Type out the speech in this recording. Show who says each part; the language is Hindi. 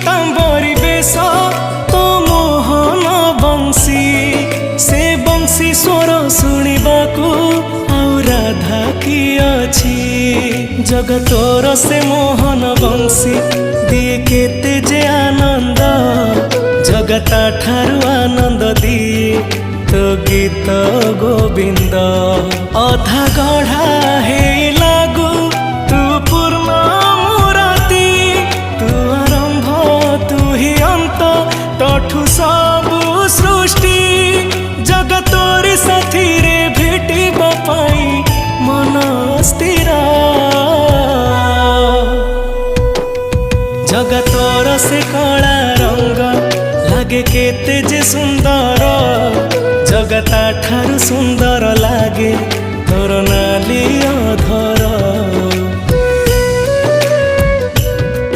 Speaker 1: पीताम्बरी बेश तो मोहन बंशी से बंशी स्वर शुणिबाकू आउ राधा की अछि जगतोर से मोहन बंशी दिए केते जे आनंद जगता ठारू आनंद दिए तो गीत गोविंद अधा गढ़ा हे लागू तू पूर्ण मुराती तू आरंभ तू ही अंत तठू सबु सृष्टि जगतोरी साथी रे भेटिबा पाई मन स्थिर जगतोर से कला रंग लागे केते जे सुंदर जगता ठारू सुंदर लागे तोर नाली अधर।